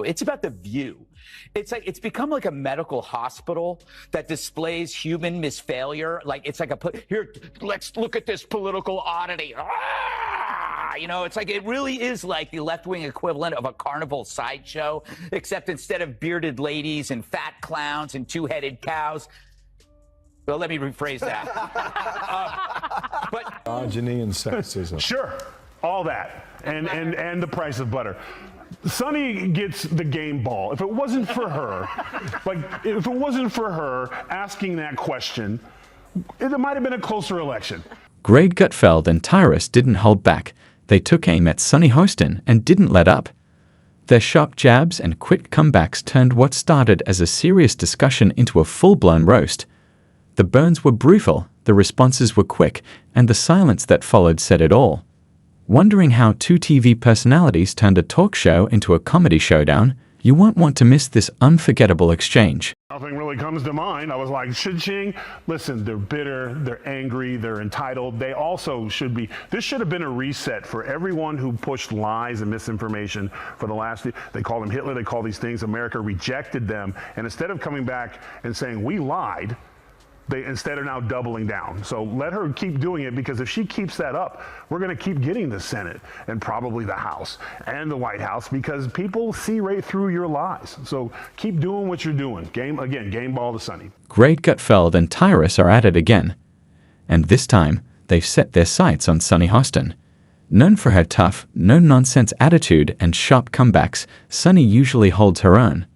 It's about the view. It's like it's become like a medical hospital that displays human misfailure. Like it's like here, let's look at this political oddity. It's like it really is like the left-wing equivalent of a carnival sideshow, except instead of bearded ladies and fat clowns and two-headed cows. Well, let me rephrase that. Misogyny and sexism. Sure, all that, and the price of butter. Sunny gets the game ball. If it wasn't for her, asking that question, it might have been a closer election. Greg Gutfeld and Tyrus didn't hold back. They took aim at Sunny Hostin and didn't let up. Their sharp jabs and quick comebacks turned what started as a serious discussion into a full-blown roast. The burns were brutal, the responses were quick, and the silence that followed said it all. Wondering how two TV personalities turned a talk show into a comedy showdown? You won't want to miss this unforgettable exchange. Nothing really comes to mind. I was like, shing. Listen, they're bitter, they're angry, they're entitled. They also should be. This should have been a reset for everyone who pushed lies and misinformation for the last. They call them Hitler, they call these things. America rejected them. And instead of coming back and saying, we lied, they instead are now doubling down. So let her keep doing it, because if she keeps that up, we're going to keep getting the Senate and probably the House and the White House, because people see right through your lies. So keep doing what you're doing. Game ball to Sunny. Greg Gutfeld and Tyrus are at it again. And this time, they've set their sights on Sunny Hostin. Known for her tough, no-nonsense attitude and sharp comebacks, Sunny usually holds her own.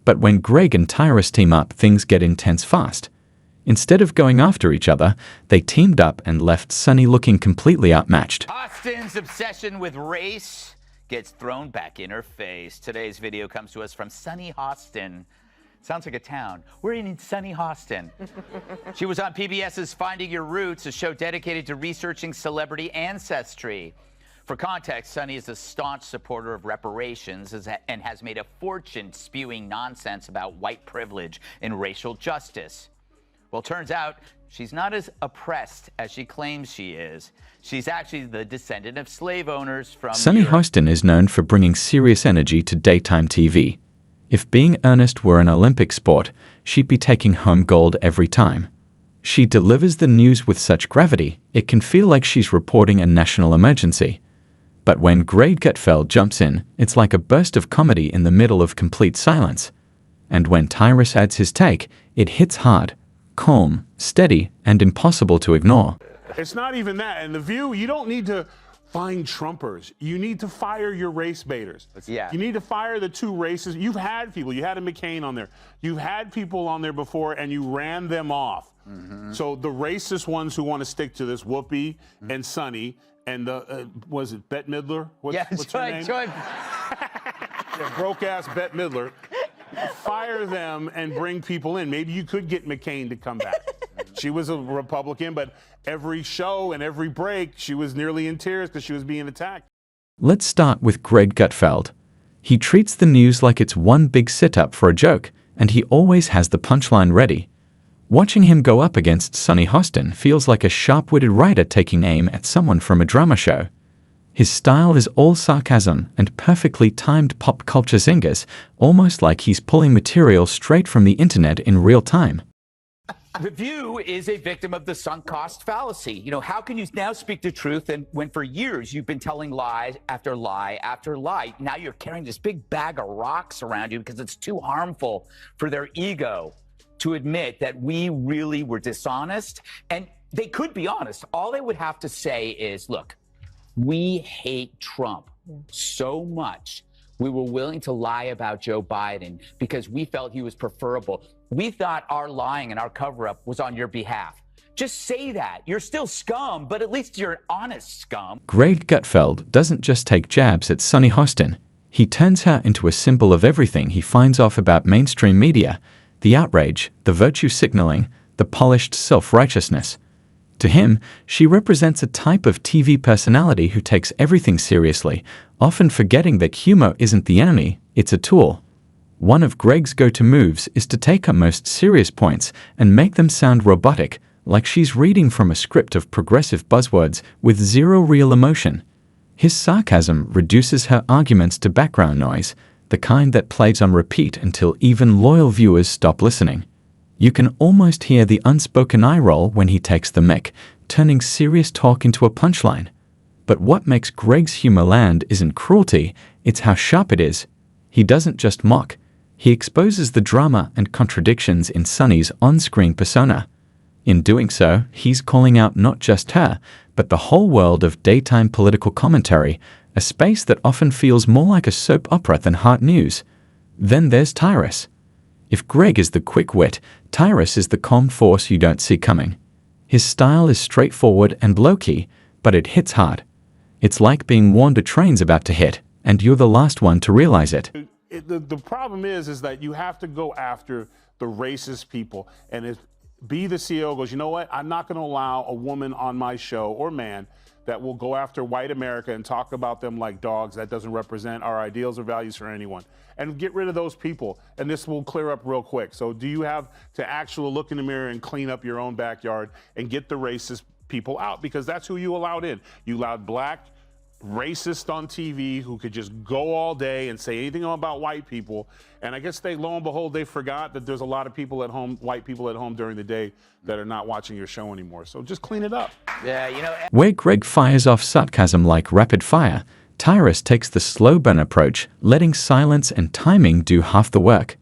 But when Greg and Tyrus team up, things get intense fast. Instead of going after each other, they teamed up and left Sunny looking completely outmatched. Hostin's obsession with race gets thrown back in her face. Today's video comes to us from Sunny Hostin. Sounds like a town. We're in Sunny Hostin. She was on PBS's Finding Your Roots, a show dedicated to researching celebrity ancestry. For context, Sunny is a staunch supporter of reparations and has made a fortune spewing nonsense about white privilege and racial justice. Well, turns out she's not as oppressed as she claims she is. She's actually the descendant of slave owners from Sunny Hostin is known for bringing serious energy to daytime TV. If being earnest were an Olympic sport, she'd be taking home gold every time. She delivers the news with such gravity, it can feel like she's reporting a national emergency. But when Greg Gutfeld jumps in, it's like a burst of comedy in the middle of complete silence. And when Tyrus adds his take, it hits hard. Calm, steady, and impossible to ignore. It's not even that. In The View, you don't need to find Trumpers. You need to fire your race baiters. Yeah. You need to fire the two races. You've had people. You had a McCain on there. You've had people on there before, and you ran them off. Mm-hmm. So the racist ones who want to stick to this, Whoopi and Sunny, and the, was it Bette Midler? What's her name? Yeah, broke-ass Bette Midler. Fire them and bring people in. Maybe you could get McCain to come back. She was a Republican, but every show and every break, she was nearly in tears because she was being attacked. Let's start with Greg Gutfeld. He treats the news like it's one big sit-up for a joke, and he always has the punchline ready. Watching him go up against Sunny Hostin feels like a sharp-witted writer taking aim at someone from a drama show. His style is all sarcasm and perfectly timed pop culture zingers, almost like he's pulling material straight from the internet in real time. The View is a victim of the sunk cost fallacy. How can you now speak the truth when for years you've been telling lie after lie after lie? Now you're carrying this big bag of rocks around you because it's too harmful for their ego to admit that we really were dishonest. And they could be honest. All they would have to say is, look, we hate Trump so much, we were willing to lie about Joe Biden because we felt he was preferable. We thought our lying and our cover-up was on your behalf. Just say that. You're still scum, but at least you're an honest scum. Greg Gutfeld doesn't just take jabs at Sunny Hostin. He turns her into a symbol of everything he finds off about mainstream media, the outrage, the virtue signaling, the polished self-righteousness. To him, she represents a type of TV personality who takes everything seriously, often forgetting that humor isn't the enemy, it's a tool. One of Greg's go-to moves is to take her most serious points and make them sound robotic, like she's reading from a script of progressive buzzwords with zero real emotion. His sarcasm reduces her arguments to background noise, the kind that plays on repeat until even loyal viewers stop listening. You can almost hear the unspoken eye roll when he takes the mic, turning serious talk into a punchline. But what makes Greg's humor land isn't cruelty, it's how sharp it is. He doesn't just mock. He exposes the drama and contradictions in Sunny's on-screen persona. In doing so, he's calling out not just her, but the whole world of daytime political commentary, a space that often feels more like a soap opera than hard news. Then there's Tyrus. If Greg is the quick wit, Tyrus is the calm force you don't see coming. His style is straightforward and low-key, but it hits hard. It's like being warned a train's about to hit, and you're the last one to realize it. The problem is that you have to go after the racist people. And if be the CEO goes, you know what, I'm not going to allow a woman on my show or man that will go after white America and talk about them like dogs. That doesn't represent our ideals or values for anyone. And get rid of those people, and this will clear up real quick. So do you have to actually look in the mirror and clean up your own backyard and get the racist people out? Because that's who you allowed in. You allowed black racist on TV who could just go all day and say anything about white people. And I guess lo and behold, they forgot that there's a lot of people at home, white people at home during the day that are not watching your show anymore. So just clean it up. Yeah, Where Greg fires off sarcasm like rapid fire, Tyrus takes the slow burn approach, letting silence and timing do half the work.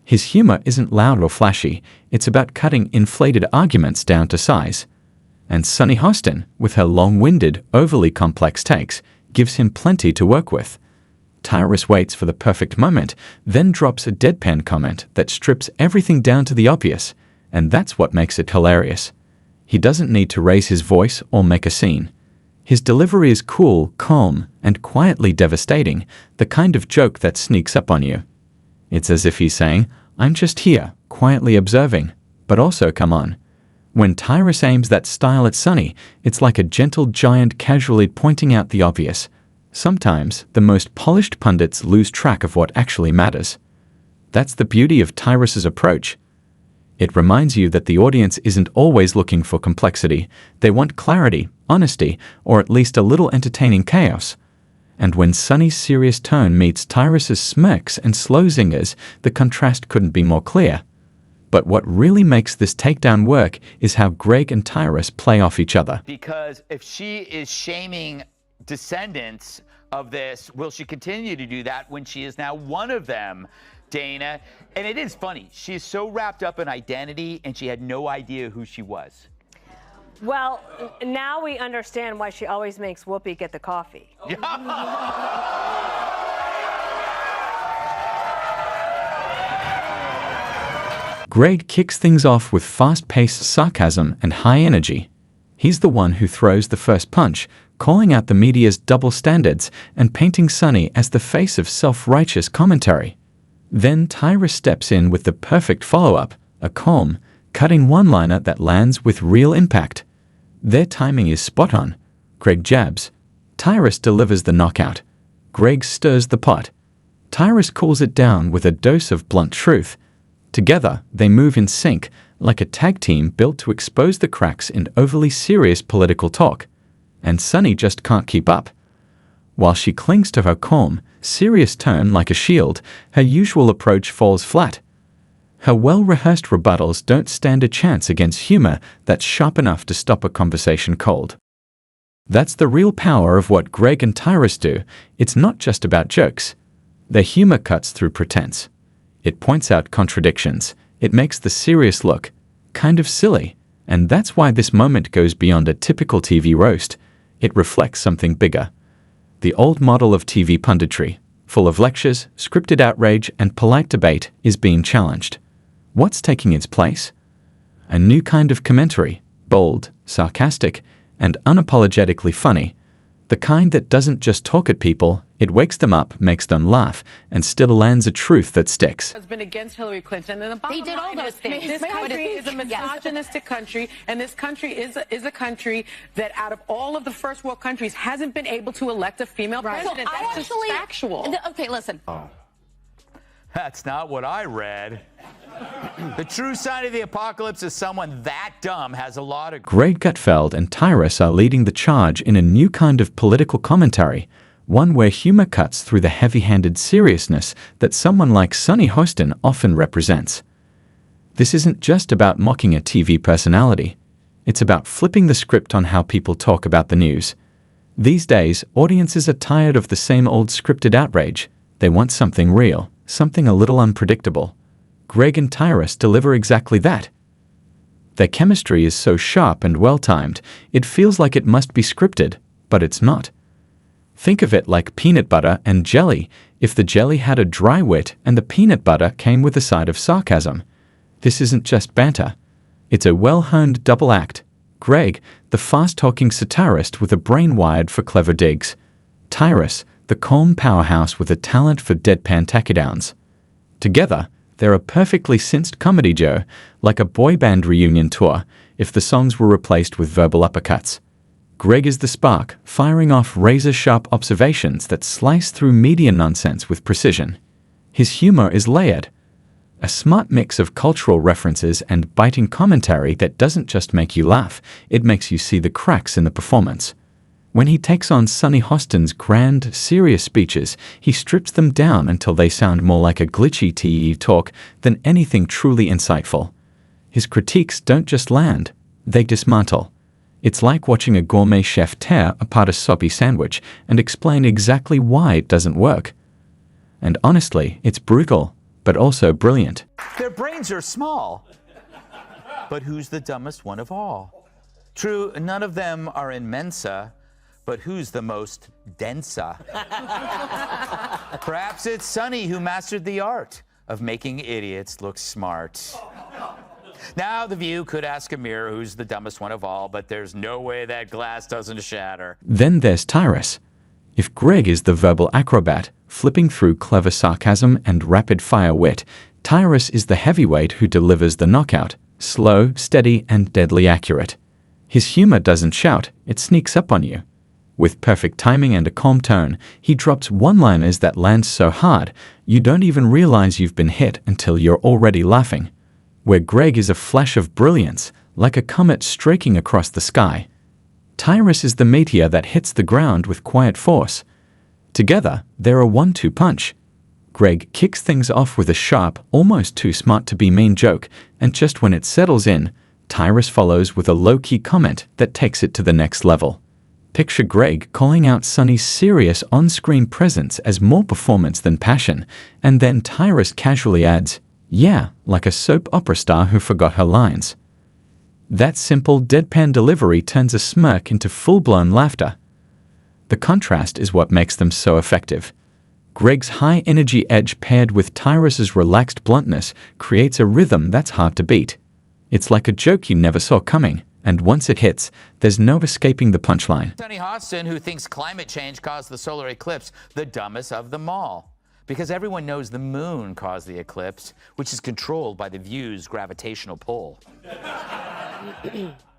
His humor isn't loud or flashy, it's about cutting inflated arguments down to size. And Sunny Hostin, with her long-winded, overly complex takes, gives him plenty to work with. Tyrus waits for the perfect moment, then drops a deadpan comment that strips everything down to the obvious, and that's what makes it hilarious. He doesn't need to raise his voice or make a scene. His delivery is cool, calm, and quietly devastating, the kind of joke that sneaks up on you. It's as if he's saying, I'm just here, quietly observing, but also come on. When Tyrus aims that style at Sunny, it's like a gentle giant casually pointing out the obvious. Sometimes, the most polished pundits lose track of what actually matters. That's the beauty of Tyrus's approach. It reminds you that the audience isn't always looking for complexity. They want clarity, honesty, or at least a little entertaining chaos. And when Sunny's serious tone meets Tyrus's smirks and slow zingers, the contrast couldn't be more clear. But what really makes this takedown work is how Greg and Tyrus play off each other. Because if she is shaming descendants of this, will she continue to do that when she is now one of them, Dana? And it is funny. She is so wrapped up in identity, and she had no idea who she was. Well, now we understand why she always makes Whoopi get the coffee. Greg kicks things off with fast-paced sarcasm and high energy. He's the one who throws the first punch, calling out the media's double standards and painting Sunny as the face of self-righteous commentary. Then Tyrus steps in with the perfect follow-up, a calm, cutting one-liner that lands with real impact. Their timing is spot on. Greg jabs. Tyrus delivers the knockout. Greg stirs the pot. Tyrus cools it down with a dose of blunt truth. Together, they move in sync, like a tag team built to expose the cracks in overly serious political talk. And Sunny just can't keep up. While she clings to her calm, serious tone like a shield, her usual approach falls flat. Her well-rehearsed rebuttals don't stand a chance against humor that's sharp enough to stop a conversation cold. That's the real power of what Greg and Tyrus do. It's not just about jokes. Their humor cuts through pretense. It points out contradictions. It makes the serious look kind of silly. And that's why this moment goes beyond a typical TV roast. It reflects something bigger. The old model of TV punditry, full of lectures, scripted outrage, and polite debate, is being challenged. What's taking its place? A new kind of commentary, bold, sarcastic, and unapologetically funny. The kind that doesn't just talk at people, it wakes them up, makes them laugh, and still lands a truth that sticks. Has been against Hillary Clinton, and the bottom They did all line those is things. this country is a misogynistic country, and this country is a country that, out of all of the first world countries, hasn't been able to elect a female president. Well, That's just factual. Okay, listen. That's not what I read. The true sign of the apocalypse is someone that dumb has a lot of... Greg Gutfeld and Tyrus are leading the charge in a new kind of political commentary, one where humor cuts through the heavy-handed seriousness that someone like Sunny Hostin often represents. This isn't just about mocking a TV personality. It's about flipping the script on how people talk about the news. These days, audiences are tired of the same old scripted outrage. They want something real, something a little unpredictable. Greg and Tyrus deliver exactly that. Their chemistry is so sharp and well-timed, it feels like it must be scripted, but it's not. Think of it like peanut butter and jelly, if the jelly had a dry wit and the peanut butter came with a side of sarcasm. This isn't just banter. It's a well-honed double act. Greg, the fast-talking satirist with a brain wired for clever digs. Tyrus, the calm powerhouse with a talent for deadpan takedowns. Together, they're a perfectly cinched comedy duo, like a boy band reunion tour, if the songs were replaced with verbal uppercuts. Greg is the spark, firing off razor-sharp observations that slice through media nonsense with precision. His humor is layered, a smart mix of cultural references and biting commentary that doesn't just make you laugh, it makes you see the cracks in the performance. When he takes on Sunny Hostin's grand, serious speeches, he strips them down until they sound more like a glitchy TE talk than anything truly insightful. His critiques don't just land, they dismantle. It's like watching a gourmet chef tear apart a soppy sandwich and explain exactly why it doesn't work. And honestly, it's brutal, but also brilliant. Their brains are small. But who's the dumbest one of all? True, none of them are in Mensa, but who's the most densa? Perhaps it's Sunny who mastered the art of making idiots look smart. Now, The View could ask a mirror who's the dumbest one of all, but there's no way that glass doesn't shatter. Then there's Tyrus. If Greg is the verbal acrobat, flipping through clever sarcasm and rapid-fire wit, Tyrus is the heavyweight who delivers the knockout, slow, steady, and deadly accurate. His humor doesn't shout, it sneaks up on you. With perfect timing and a calm tone, he drops one-liners that land so hard, you don't even realize you've been hit until you're already laughing. Where Greg is a flash of brilliance, like a comet streaking across the sky, Tyrus is the meteor that hits the ground with quiet force. Together, they're a 1-2 punch. Greg kicks things off with a sharp, almost too smart to be mean joke, and just when it settles in, Tyrus follows with a low-key comment that takes it to the next level. Picture Greg calling out Sunny's serious on-screen presence as more performance than passion, and then Tyrus casually adds, "Yeah," like a soap opera star who forgot her lines. That simple, deadpan delivery turns a smirk into full-blown laughter. The contrast is what makes them so effective. Greg's high-energy edge paired with Tyrus's relaxed bluntness creates a rhythm that's hard to beat. It's like a joke you never saw coming, and once it hits, there's no escaping the punchline. Sunny Hostin, who thinks climate change caused the solar eclipse, the dumbest of them all. Because everyone knows the moon caused the eclipse, which is controlled by the View's gravitational pull.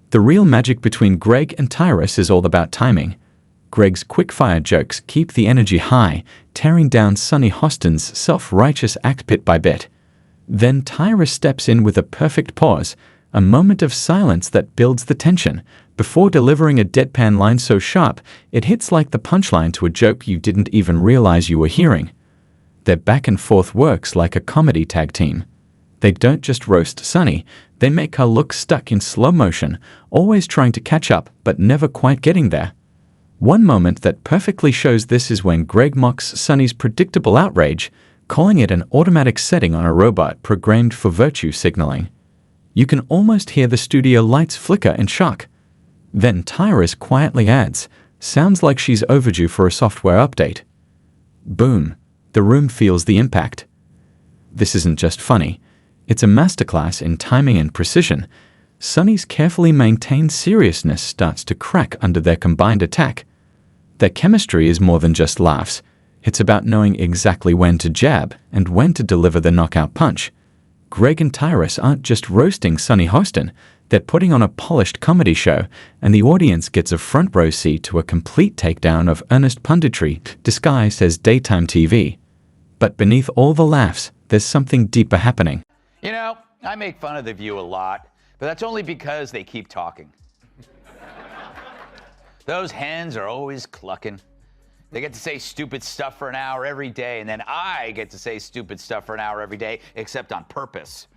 The real magic between Greg and Tyrus is all about timing. Greg's quick-fire jokes keep the energy high, tearing down Sunny Hostin's self-righteous act bit by bit. Then Tyrus steps in with a perfect pause, a moment of silence that builds the tension, before delivering a deadpan line so sharp, it hits like the punchline to a joke you didn't even realize you were hearing. Their back and forth works like a comedy tag team. They don't just roast Sunny, they make her look stuck in slow motion, always trying to catch up but never quite getting there. One moment that perfectly shows this is when Greg mocks Sunny's predictable outrage, calling it an automatic setting on a robot programmed for virtue signaling. You can almost hear the studio lights flicker in shock. Then Tyrus quietly adds, "Sounds like she's overdue for a software update." Boom. The room feels the impact. This isn't just funny. It's a masterclass in timing and precision. Sunny's carefully maintained seriousness starts to crack under their combined attack. Their chemistry is more than just laughs. It's about knowing exactly when to jab and when to deliver the knockout punch. Greg and Tyrus aren't just roasting Sunny Hostin, they're putting on a polished comedy show, and the audience gets a front row seat to a complete takedown of earnest punditry disguised as daytime TV. But beneath all the laughs, there's something deeper happening. You know, I make fun of The View a lot, but that's only because they keep talking. Those hens are always clucking. They get to say stupid stuff for an hour every day, and then I get to say stupid stuff for an hour every day, except on purpose.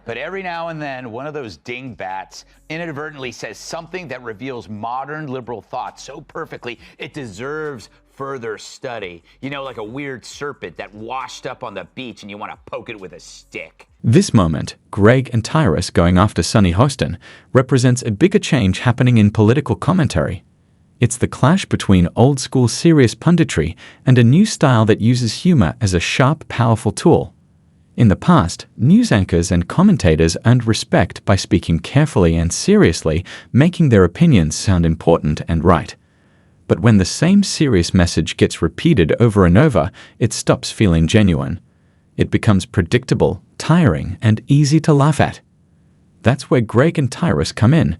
But every now and then, one of those dingbats inadvertently says something that reveals modern liberal thought so perfectly it deserves further study. You know, like a weird serpent that washed up on the beach and you want to poke it with a stick. This moment, Greg and Tyrus going after Sunny Hostin, represents a bigger change happening in political commentary. It's the clash between old-school serious punditry and a new style that uses humor as a sharp, powerful tool. In the past, news anchors and commentators earned respect by speaking carefully and seriously, making their opinions sound important and right. But when the same serious message gets repeated over and over, it stops feeling genuine. It becomes predictable, tiring, and easy to laugh at. That's where Greg and Tyrus come in.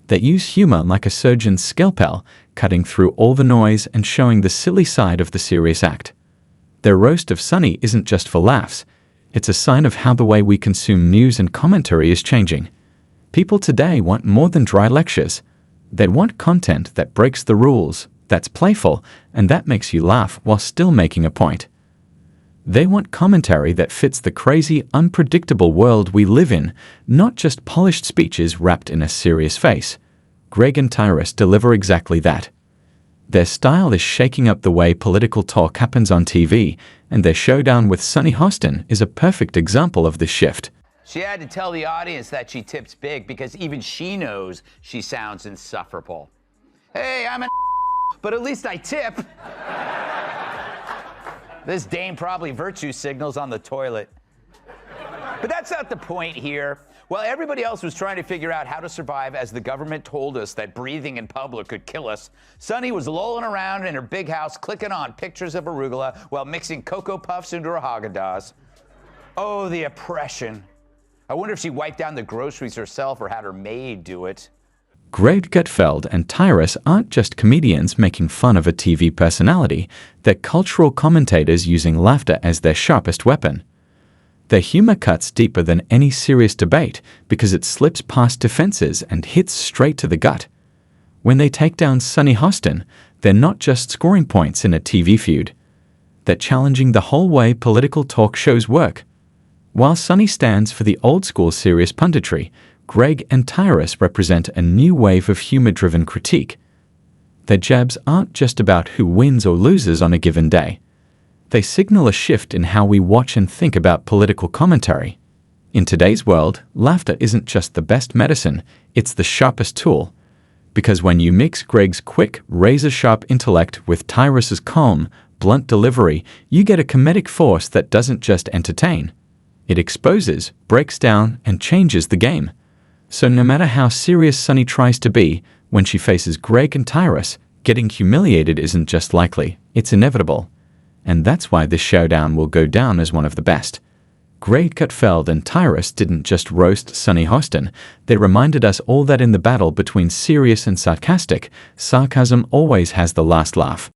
They use humor like a surgeon's scalpel, cutting through all the noise and showing the silly side of the serious act. Their roast of Sunny isn't just for laughs. It's a sign of how the way we consume news and commentary is changing. People today want more than dry lectures. They want content that breaks the rules, that's playful, and that makes you laugh while still making a point. They want commentary that fits the crazy, unpredictable world we live in, not just polished speeches wrapped in a serious face. Greg and Tyrus deliver exactly that. Their style is shaking up the way political talk happens on TV, and their showdown with Sunny Hostin is a perfect example of this shift. She had to tell the audience that she tips big because even she knows she sounds insufferable. Hey, I'm an but at least I tip. This dame probably virtue signals on the toilet. But that's not the point here. While everybody else was trying to figure out how to survive as the government told us that breathing in public could kill us, Sunny was lolling around in her big house clicking on pictures of arugula while mixing Cocoa Puffs into her Haagen-Dazs. Oh, the oppression. I wonder if she wiped down the groceries herself or had her maid do it. Greg Gutfeld and Tyrus aren't just comedians making fun of a TV personality, they're cultural commentators using laughter as their sharpest weapon. Their humor cuts deeper than any serious debate because it slips past defenses and hits straight to the gut. When they take down Sunny Hostin, they're not just scoring points in a TV feud. They're challenging the whole way political talk shows work. While Sunny stands for the old-school serious punditry, Greg and Tyrus represent a new wave of humor-driven critique. Their jabs aren't just about who wins or loses on a given day. They signal a shift in how we watch and think about political commentary. In today's world, laughter isn't just the best medicine, it's the sharpest tool. Because when you mix Greg's quick, razor-sharp intellect with Tyrus's calm, blunt delivery, you get a comedic force that doesn't just entertain. It exposes, breaks down, and changes the game. So no matter how serious Sunny tries to be, when she faces Greg and Tyrus, getting humiliated isn't just likely, it's inevitable. And that's why this showdown will go down as one of the best. Greg Gutfeld and Tyrus didn't just roast Sunny Hostin, they reminded us all that in the battle between serious and sarcastic, sarcasm always has the last laugh.